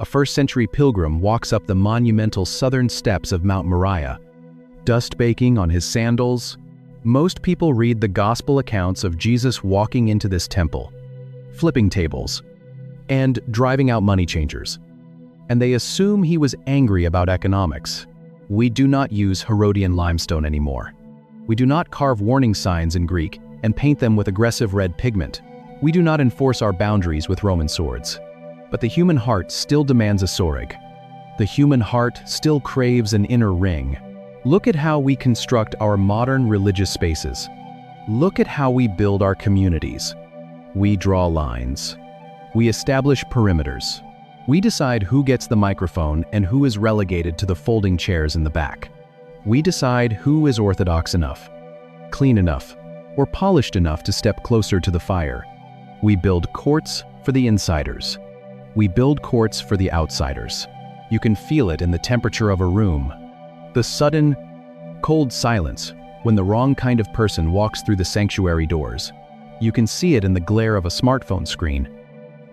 A first-century pilgrim walks up the monumental southern steps of Mount Moriah, dust baking on his sandals. Most people read the gospel accounts of Jesus walking into this temple, flipping tables, and driving out money changers, and they assume he was angry about economics. We do not use Herodian limestone anymore. We do not carve warning signs in Greek and paint them with aggressive red pigment. We do not enforce our boundaries with Roman swords. But the human heart still demands a soreg. The human heart still craves an inner ring. Look at how we construct our modern religious spaces. Look at how we build our communities. We draw lines. We establish perimeters. We decide who gets the microphone and who is relegated to the folding chairs in the back. We decide who is orthodox enough, clean enough, or polished enough to step closer to the fire. We build courts for the insiders. We build courts for the outsiders. You can feel it in the temperature of a room. The sudden, cold silence when the wrong kind of person walks through the sanctuary doors. You can see it in the glare of a smartphone screen,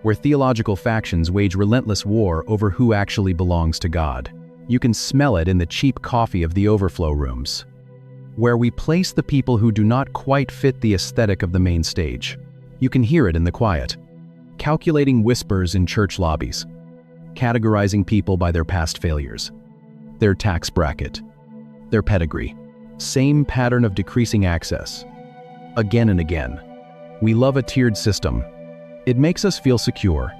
where theological factions wage relentless war over who actually belongs to God. You can smell it in the cheap coffee of the overflow rooms, where we place the people who do not quite fit the aesthetic of the main stage. You can hear it in the quiet, calculating whispers in church lobbies, categorizing people by their past failures, their tax bracket, their pedigree. Same pattern of decreasing access. Again and again. We love a tiered system. It makes us feel secure.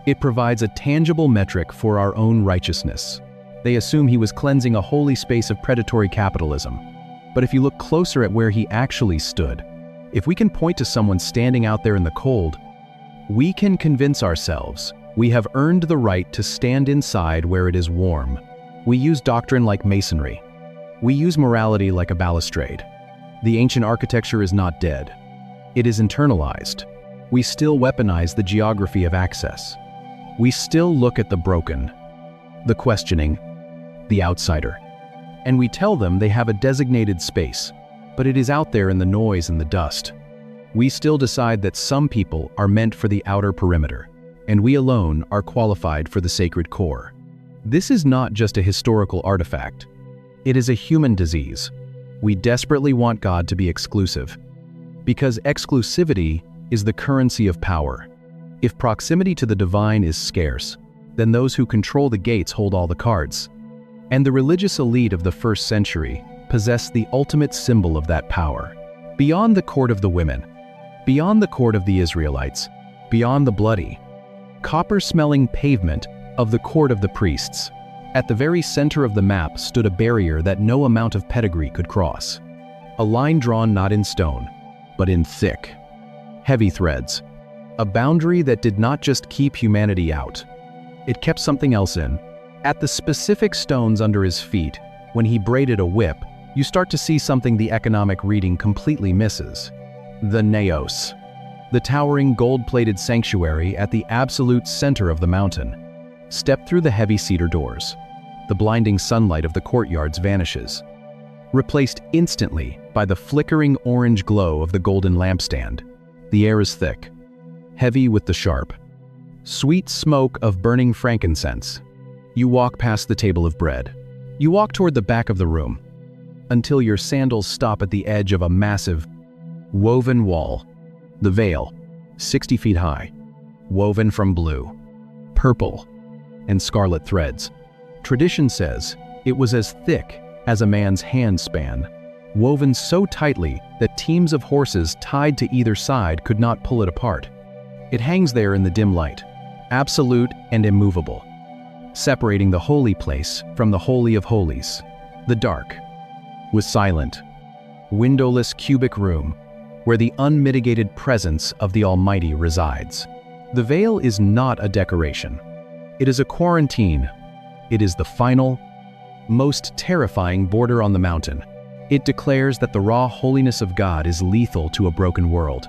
It provides a tangible metric for our own righteousness. They assume he was cleansing a holy space of predatory capitalism. But if you look closer at where he actually stood, if we can point to someone standing out there in the cold, we can convince ourselves we have earned the right to stand inside where it is warm. We use doctrine like masonry. We use morality like a balustrade. The ancient architecture is not dead. It is internalized. We still weaponize the geography of access. We still look at the broken, the questioning, the outsider. And we tell them they have a designated space, but it is out there in the noise and the dust. We still decide that some people are meant for the outer perimeter, and we alone are qualified for the sacred core. This is not just a historical artifact. It is a human disease. We desperately want God to be exclusive, because exclusivity is the currency of power. If proximity to the divine is scarce, then those who control the gates hold all the cards. And the religious elite of the first century possessed the ultimate symbol of that power. Beyond the court of the women, beyond the court of the Israelites, beyond the bloody, copper-smelling pavement of the court of the priests, at the very center of the map stood a barrier that no amount of pedigree could cross. A line drawn not in stone, but in thick, heavy threads. A boundary that did not just keep humanity out. It kept something else in. At the specific stones under his feet, when he braided a whip, you start to see something the economic reading completely misses. The naos, the towering gold-plated sanctuary at the absolute center of the mountain. Step through the heavy cedar doors. The blinding sunlight of the courtyards vanishes, replaced instantly by the flickering orange glow of the golden lampstand. The air is thick, heavy with the sharp, sweet smoke of burning frankincense. You walk past the table of bread. You walk toward the back of the room, until your sandals stop at the edge of a massive, woven wall. The veil, 60 feet high, woven from blue, purple, and scarlet threads. Tradition says it was as thick as a man's hand span, woven so tightly that teams of horses tied to either side could not pull it apart. It hangs there in the dim light, absolute and immovable, separating the holy place from the holy of holies. The dark was silent, windowless cubic room where the unmitigated presence of the Almighty resides. The veil is not a decoration. It is a quarantine. It is the final, most terrifying border on the mountain. It declares that the raw holiness of God is lethal to a broken world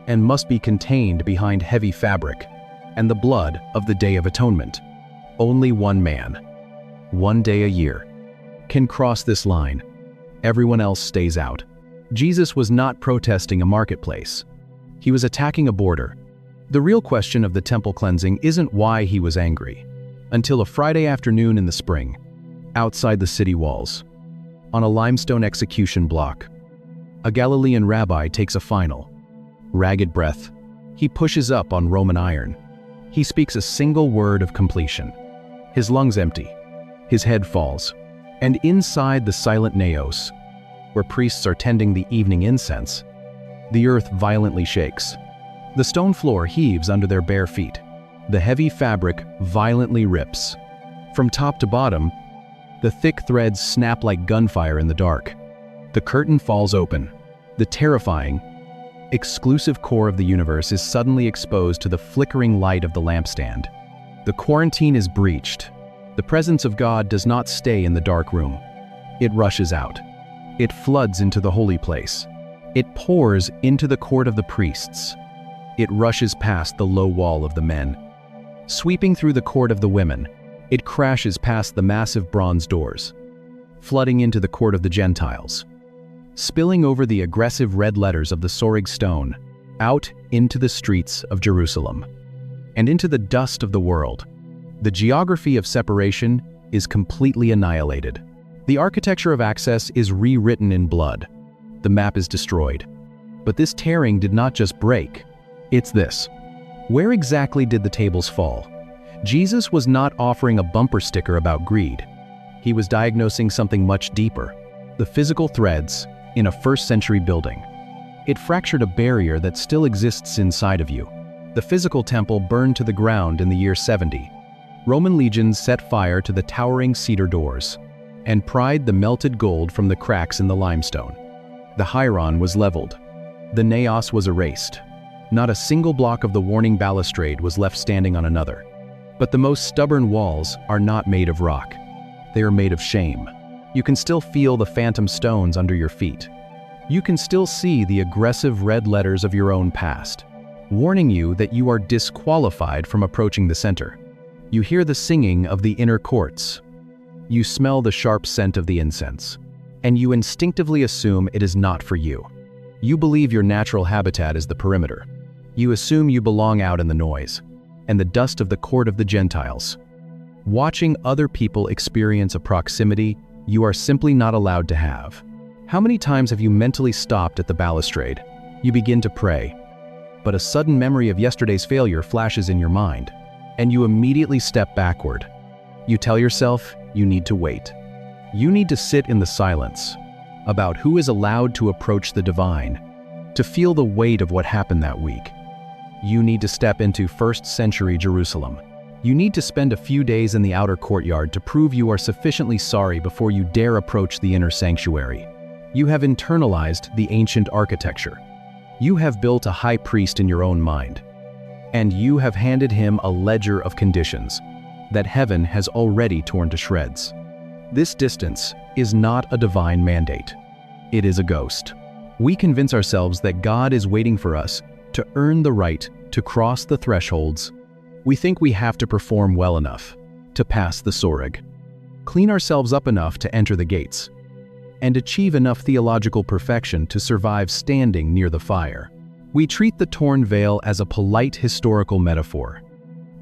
and must be contained behind heavy fabric and the blood of the Day of Atonement. Only one man, one day a year, can cross this line. Everyone else stays out. Jesus was not protesting a marketplace. He was attacking a border. The real question of the temple cleansing isn't why he was angry. until a Friday afternoon in the spring, outside the city walls, on a limestone execution block, a Galilean rabbi takes a final, ragged breath. He pushes up on Roman iron. He speaks a single word of completion. His lungs empty. His head falls. And inside the silent naos, where priests are tending the evening incense, the earth violently shakes. The stone floor heaves under their bare feet. The heavy fabric violently rips. From top to bottom, the thick threads snap like gunfire in the dark. The curtain falls open. The terrifying, exclusive core of the universe is suddenly exposed to the flickering light of the lampstand. The quarantine is breached. The presence of God does not stay in the dark room. It rushes out. It floods into the holy place. It pours into the court of the priests. It rushes past the low wall of the men. Sweeping through the court of the women, it crashes past the massive bronze doors, flooding into the court of the Gentiles, spilling over the aggressive red letters of the Soreg stone, out into the streets of Jerusalem, and into the dust of the world. The geography of separation is completely annihilated. The architecture of access is rewritten in blood. The map is destroyed. But this tearing did not just break. It's this. Where exactly did the tables fall? Jesus was not offering a bumper sticker about greed. He was diagnosing something much deeper. The physical threads in a first-century building. It fractured a barrier that still exists inside of you. The physical temple burned to the ground in the year 70. Roman legions set fire to the towering cedar doors and pried the melted gold from the cracks in the limestone. The Hieron was leveled. The naos was erased. Not a single block of the warning balustrade was left standing on another. But the most stubborn walls are not made of rock. They are made of shame. You can still feel the phantom stones under your feet. You can still see the aggressive red letters of your own past, warning you that you are disqualified from approaching the center. You hear the singing of the inner courts. You smell the sharp scent of the incense, and you instinctively assume it is not for you. You believe your natural habitat is the perimeter. You assume you belong out in the noise and the dust of the court of the Gentiles. Watching other people experience a proximity you are simply not allowed to have. How many times have you mentally stopped at the balustrade? You begin to pray, but a sudden memory of yesterday's failure flashes in your mind, and you immediately step backward. You tell yourself you need to wait. You need to sit in the silence about who is allowed to approach the divine, to feel the weight of what happened that week. You need to step into first-century Jerusalem. You need to spend a few days in the outer courtyard to prove you are sufficiently sorry before you dare approach the inner sanctuary. You have internalized the ancient architecture. You have built a high priest in your own mind, and you have handed him a ledger of conditions that heaven has already torn to shreds. This distance is not a divine mandate. It is a ghost. We convince ourselves that God is waiting for us to earn the right to cross the thresholds. We think we have to perform well enough to pass the Soreg, clean ourselves up enough to enter the gates, and achieve enough theological perfection to survive standing near the fire. We treat the torn veil as a polite historical metaphor,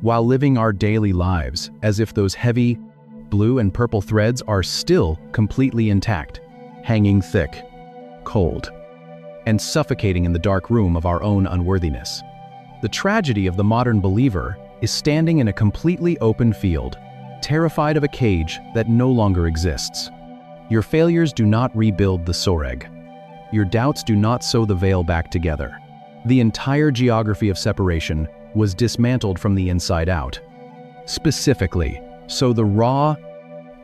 while living our daily lives as if those heavy blue and purple threads are still completely intact, hanging thick, cold, and suffocating in the dark room of our own unworthiness. The tragedy of the modern believer is standing in a completely open field, terrified of a cage that no longer exists. Your failures do not rebuild the Soreg. Your doubts do not sew the veil back together. The entire geography of separation was dismantled from the inside out. Specifically, so the raw,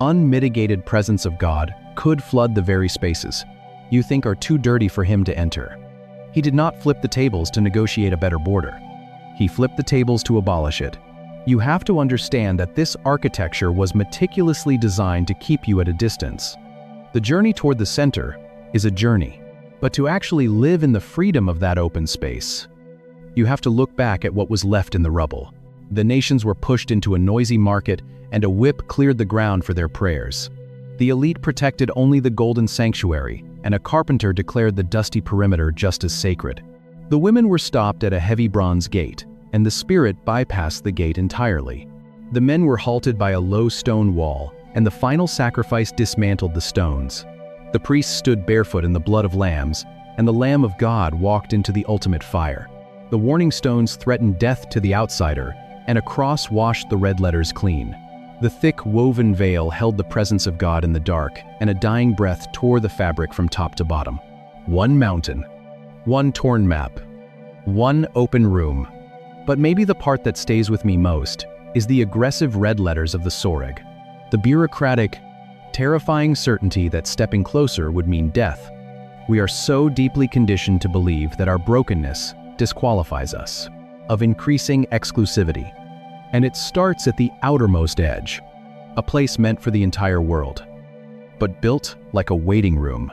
unmitigated presence of God could flood the very spaces you think are too dirty for him to enter. He did not flip the tables to negotiate a better border. He flipped the tables to abolish it. You have to understand that this architecture was meticulously designed to keep you at a distance. The journey toward the center is a journey, but to actually live in the freedom of that open space, you have to look back at what was left in the rubble. The nations were pushed into a noisy market, and a whip cleared the ground for their prayers. The elite protected only the golden sanctuary, and a carpenter declared the dusty perimeter just as sacred. The women were stopped at a heavy bronze gate, and the Spirit bypassed the gate entirely. The men were halted by a low stone wall, and the final sacrifice dismantled the stones. The priests stood barefoot in the blood of lambs, and the Lamb of God walked into the ultimate fire. The warning stones threatened death to the outsider, and a cross washed the red letters clean. The thick, woven veil held the presence of God in the dark, and a dying breath tore the fabric from top to bottom. One mountain, one torn map, one open room. But maybe the part that stays with me most is the aggressive red letters of the Soreg. The bureaucratic, terrifying certainty that stepping closer would mean death. We are so deeply conditioned to believe that our brokenness disqualifies us, of increasing exclusivity. And it starts at the outermost edge, a place meant for the entire world, but built like a waiting room,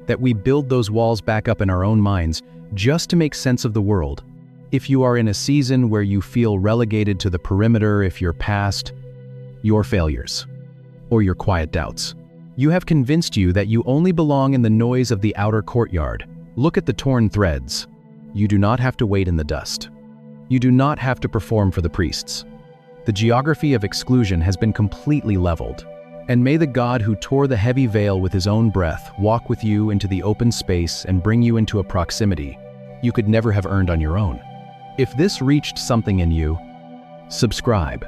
that we build those walls back up in our own minds just to make sense of the world. If you are in a season where you feel relegated to the perimeter, if you're past your failures or your quiet doubts, you have convinced you that you only belong in the noise of the outer courtyard. Look at the torn threads. You do not have to wait in the dust. You do not have to perform for the priests. The geography of exclusion has been completely leveled. And may the God who tore the heavy veil with his own breath walk with you into the open space and bring you into a proximity you could never have earned on your own. If this reached something in you, subscribe.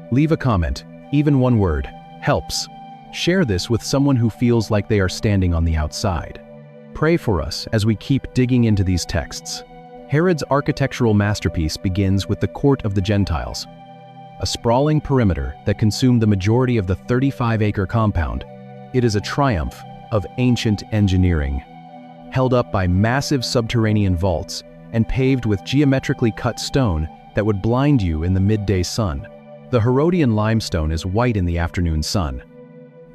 Leave a comment, even one word, helps. Share this with someone who feels like they are standing on the outside. Pray for us as we keep digging into these texts. Herod's architectural masterpiece begins with the Court of the Gentiles, a sprawling perimeter that consumed the majority of the 35-acre compound. It is a triumph of ancient engineering, held up by massive subterranean vaults and paved with geometrically cut stone that would blind you in the midday sun. The Herodian limestone is white in the afternoon sun,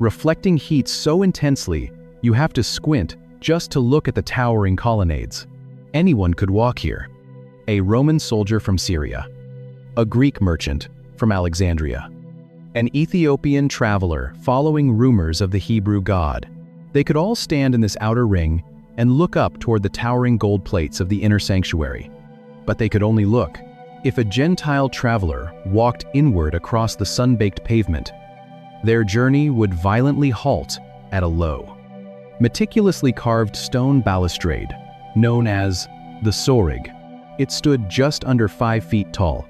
reflecting heat so intensely you have to squint just to look at the towering colonnades. Anyone could walk here. A Roman soldier from Syria, a Greek merchant from Alexandria, an Ethiopian traveler following rumors of the Hebrew God. They could all stand in this outer ring and look up toward the towering gold plates of the inner sanctuary. But they could only look. If a Gentile traveler walked inward across the sun-baked pavement, their journey would violently halt at a low, meticulously carved stone balustrade known as the Soreg. It stood just under 5 feet tall,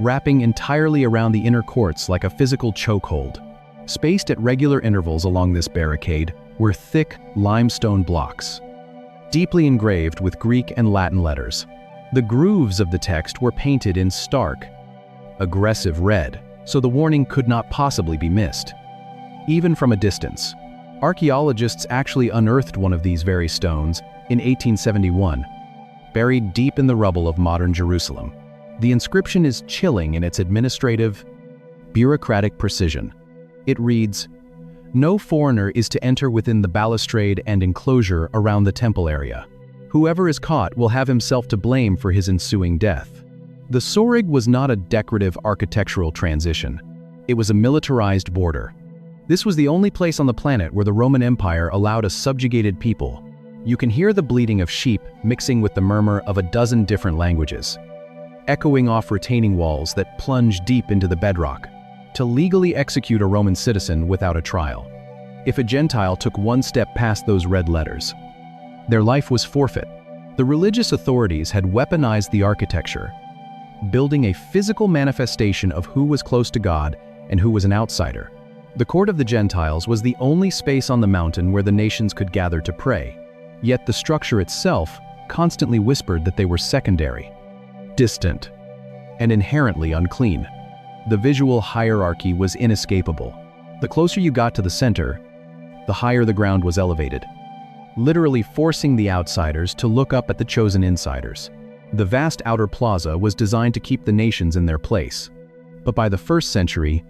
wrapping entirely around the inner courts like a physical chokehold. Spaced at regular intervals along this barricade were thick limestone blocks, deeply engraved with Greek and Latin letters. The grooves of the text were painted in stark, aggressive red, so the warning could not possibly be missed. Even from a distance, archaeologists actually unearthed one of these very stones in 1871, buried deep in the rubble of modern Jerusalem. The inscription is chilling in its administrative, bureaucratic precision. It reads, "No foreigner is to enter within the balustrade and enclosure around the temple area. Whoever is caught will have himself to blame for his ensuing death." The Soreg was not a decorative architectural transition. It was a militarized border. This was the only place on the planet where the Roman Empire allowed a subjugated people. You can hear the bleating of sheep mixing with the murmur of a dozen different languages, echoing off retaining walls that plunge deep into the bedrock, to legally execute a Roman citizen without a trial. If a Gentile took one step past those red letters, their life was forfeit. The religious authorities had weaponized the architecture, building a physical manifestation of who was close to God and who was an outsider. The Court of the Gentiles was the only space on the mountain where the nations could gather to pray, yet the structure itself constantly whispered that they were secondary, distant, and inherently unclean. The visual hierarchy was inescapable. The closer you got to the center, the higher the ground was elevated, literally forcing the outsiders to look up at the chosen insiders. The vast outer plaza was designed to keep the nations in their place. But by the 1st century,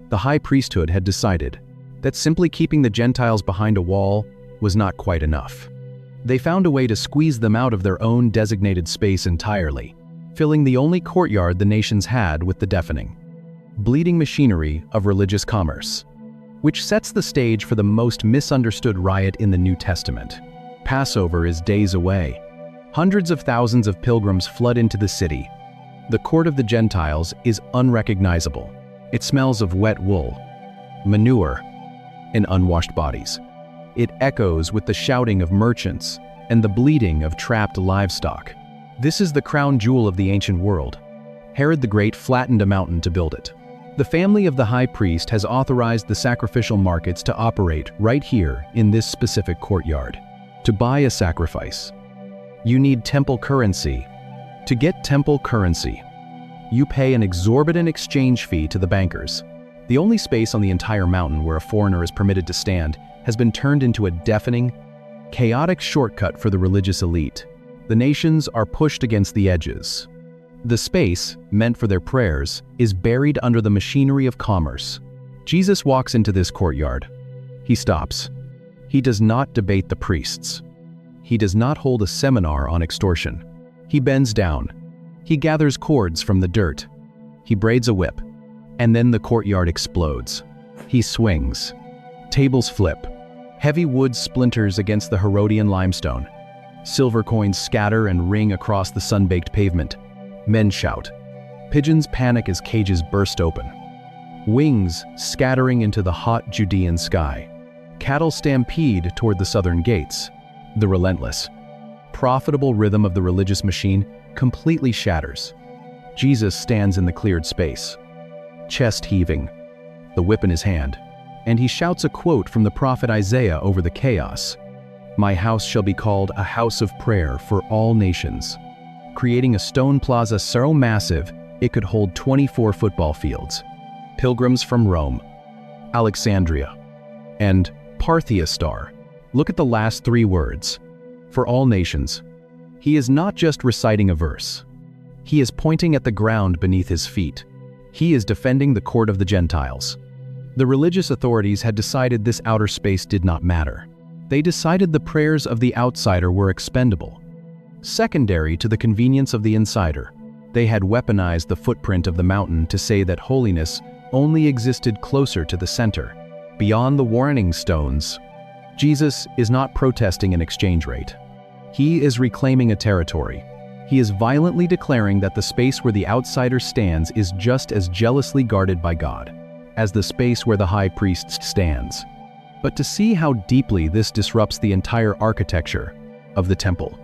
the high priesthood had decided that simply keeping the Gentiles behind a wall was not quite enough. They found a way to squeeze them out of their own designated space entirely, filling the only courtyard the nations had with the deafening, bleeding machinery of religious commerce, which sets the stage for the most misunderstood riot in the New Testament. Passover is days away. Hundreds of thousands of pilgrims flood into the city. The Court of the Gentiles is unrecognizable. It smells of wet wool, manure, and unwashed bodies. It echoes with the shouting of merchants and the bleating of trapped livestock. This is the crown jewel of the ancient world. Herod the Great flattened a mountain to build it. The family of the high priest has authorized the sacrificial markets to operate right here in this specific courtyard. To buy a sacrifice, you need temple currency. To get temple currency, you pay an exorbitant exchange fee to the bankers. The only space on the entire mountain where a foreigner is permitted to stand has been turned into a deafening, chaotic shortcut for the religious elite. The nations are pushed against the edges. The space, meant for their prayers, is buried under the machinery of commerce. Jesus walks into this courtyard. He stops. He does not debate the priests. He does not hold a seminar on extortion. He bends down. He gathers cords from the dirt. He braids a whip. And then the courtyard explodes. He swings. Tables flip. Heavy wood splinters against the Herodian limestone. Silver coins scatter and ring across the sun-baked pavement. Men shout. Pigeons panic as cages burst open. Wings scattering into the hot Judean sky. Cattle stampede toward the southern gates. The relentless, profitable rhythm of the religious machine completely shatters. Jesus stands in the cleared space, chest heaving, the whip in his hand, and he shouts a quote from the prophet Isaiah over the chaos. "My house shall be called a house of prayer for all nations," creating a stone plaza so massive it could hold 24 football fields. Pilgrims from Rome, Alexandria, and Parthia Star. Look at the last three words. For all nations. He is not just reciting a verse. He is pointing at the ground beneath his feet. He is defending the court of the Gentiles. The religious authorities had decided this outer space did not matter. They decided the prayers of the outsider were expendable. Secondary to the convenience of the insider, they had weaponized the footprint of the mountain to say that holiness only existed closer to the center, beyond the warning stones. Jesus is not protesting an exchange rate. He is reclaiming a territory. He is violently declaring that the space where the outsider stands is just as jealously guarded by God as the space where the high priest stands. But to see how deeply this disrupts the entire architecture of the temple,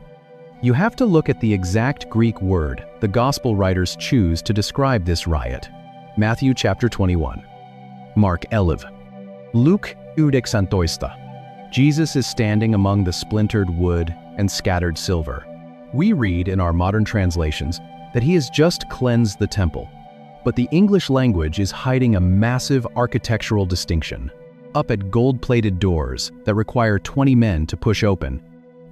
you have to look at the exact Greek word the Gospel writers choose to describe this riot. Matthew chapter 21. Mark Elev. Luke Eudexantoista. Jesus is standing among the splintered wood and scattered silver. We read in our modern translations that he has just cleansed the temple, but the English language is hiding a massive architectural distinction. Up at gold-plated doors that require 20 men to push open,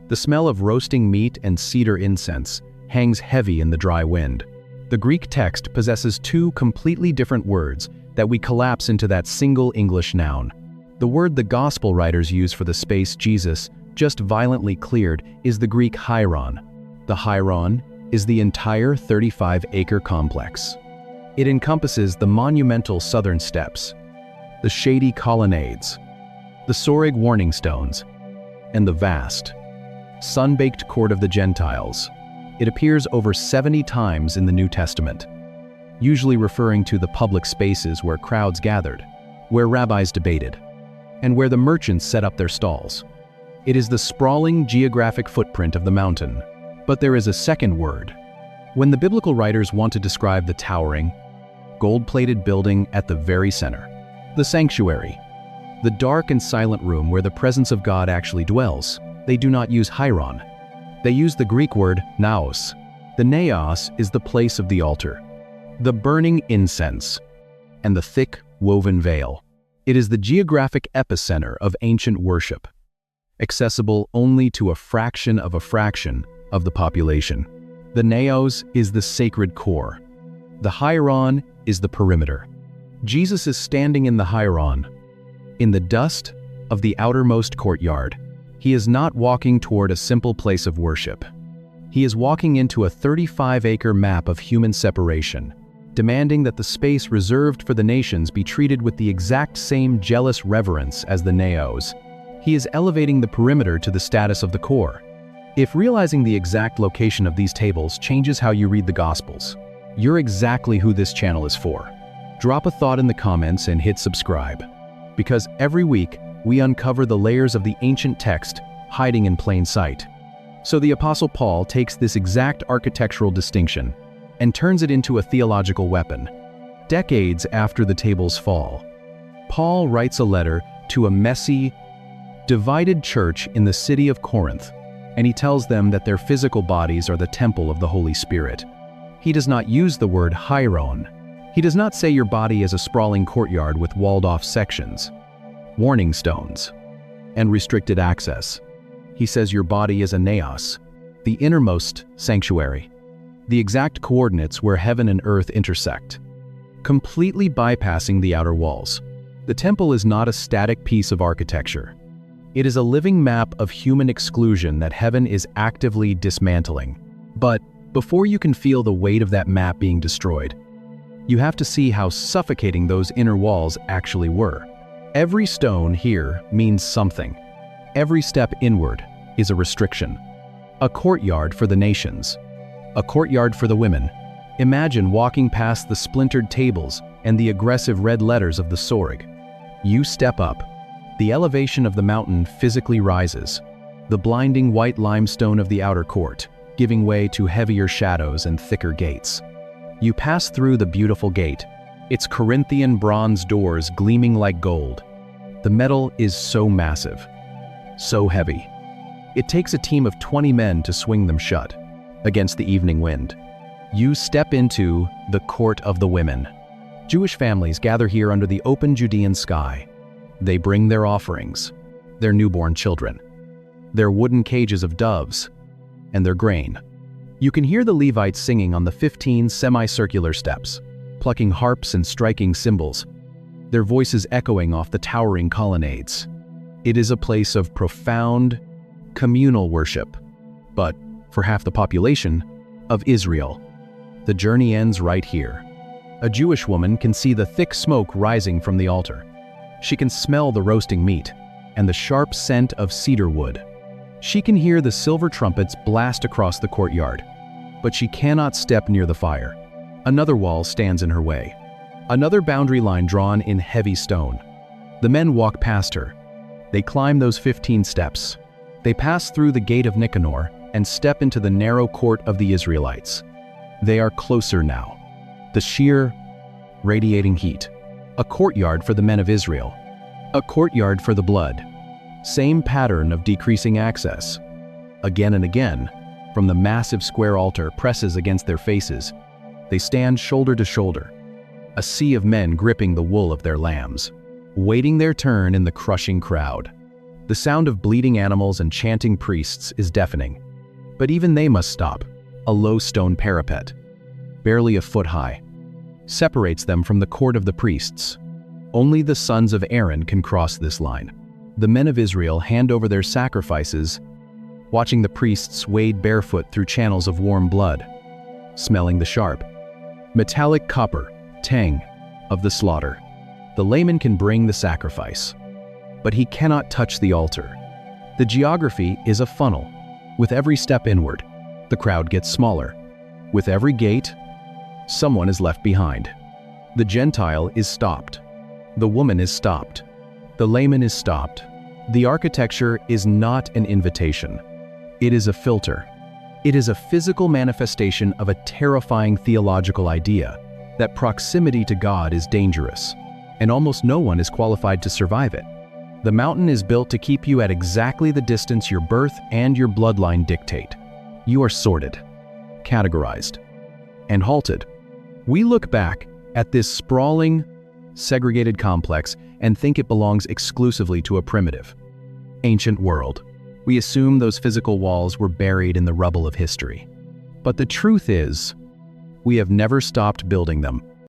the smell of roasting meat and cedar incense hangs heavy in the dry wind. The Greek text possesses two completely different words that we collapse into that single English noun. The word the Gospel writers use for the space Jesus just violently cleared is the Greek hieron. The hieron is the entire 35-acre complex. It encompasses the monumental southern steps, the shady colonnades, the Sorig warning stones, and the vast, sun-baked court of the Gentiles. It appears over 70 times in the New Testament, usually referring to the public spaces where crowds gathered, where rabbis debated, and where the merchants set up their stalls. It is the sprawling geographic footprint of the mountain. But there is a second word. When the biblical writers want to describe the towering, gold-plated building at the very center, the sanctuary, the dark and silent room where the presence of God actually dwells, they do not use hieron. They use the Greek word naos. The naos is the place of the altar, the burning incense, and the thick, woven veil. It is the geographic epicenter of ancient worship, accessible only to a fraction of the population. The naos is the sacred core. The hieron is the perimeter. Jesus is standing in the hieron, in the dust of the outermost courtyard. He is not walking toward a simple place of worship. He is walking into a 35-acre map of human separation, demanding that the space reserved for the nations be treated with the exact same jealous reverence as the naos. He is elevating the perimeter to the status of the core. If realizing the exact location of these tables changes how you read the Gospels, you're exactly who this channel is for. Drop a thought in the comments and hit subscribe, because every week we uncover the layers of the ancient text hiding in plain sight. So the Apostle Paul takes this exact architectural distinction and turns it into a theological weapon. Decades after the tables fall, Paul writes a letter to a messy, divided church in the city of Corinth, and he tells them that their physical bodies are the temple of the Holy Spirit. He does not use the word hieron. He does not say your body is a sprawling courtyard with walled-off sections, warning stones, and restricted access. He says your body is a naos, the innermost sanctuary, the exact coordinates where heaven and earth intersect, completely bypassing the outer walls. The temple is not a static piece of architecture. It is a living map of human exclusion that heaven is actively dismantling. But before you can feel the weight of that map being destroyed, you have to see how suffocating those inner walls actually were. Every stone here means something. Every step inward is a restriction. A courtyard for the nations. A courtyard for the women. Imagine walking past the splintered tables and the aggressive red letters of the Sorg. You step up. The elevation of the mountain physically rises. The blinding white limestone of the outer court, giving way to heavier shadows and thicker gates. You pass through the beautiful gate, its Corinthian bronze doors gleaming like gold. The metal is so massive, so heavy. It takes a team of 20 men to swing them shut against the evening wind. You step into the Court of the Women. Jewish families gather here under the open Judean sky. They bring their offerings, their newborn children, their wooden cages of doves, and their grain. You can hear the Levites singing on the 15 semicircular steps, plucking harps and striking cymbals, their voices echoing off the towering colonnades. It is a place of profound, communal worship, but for half the population of Israel. The journey ends right here. A Jewish woman can see the thick smoke rising from the altar. She can smell the roasting meat and the sharp scent of cedar wood. She can hear the silver trumpets blast across the courtyard, but she cannot step near the fire. Another wall stands in her way, another boundary line drawn in heavy stone. The men walk past her. They climb those 15 steps. They pass through the gate of Nicanor and step into the narrow court of the Israelites. They are closer now. The sheer, radiating heat. A courtyard for the men of Israel. A courtyard for the blood. Same pattern of decreasing access. Again and again, from the massive square altar presses against their faces, they stand shoulder to shoulder, a sea of men gripping the wool of their lambs, waiting their turn in the crushing crowd. The sound of bleeding animals and chanting priests is deafening, but even they must stop. A low stone parapet, barely a foot high, separates them from the court of the priests. Only the sons of Aaron can cross this line. The men of Israel hand over their sacrifices, watching the priests wade barefoot through channels of warm blood, smelling the sharp, metallic copper tang of the slaughter. The layman can bring the sacrifice, but he cannot touch the altar. The geography is a funnel. With every step inward, the crowd gets smaller. With every gate, someone is left behind. The Gentile is stopped. The woman is stopped. The layman is stopped. The architecture is not an invitation. It is a filter. It is a physical manifestation of a terrifying theological idea that proximity to God is dangerous, and almost no one is qualified to survive it. The mountain is built to keep you at exactly the distance your birth and your bloodline dictate. You are sorted, categorized, and halted. We look back at this sprawling, segregated complex and think it belongs exclusively to a primitive, ancient world. We assume those physical walls were buried in the rubble of history. But the truth is, we have never stopped building them.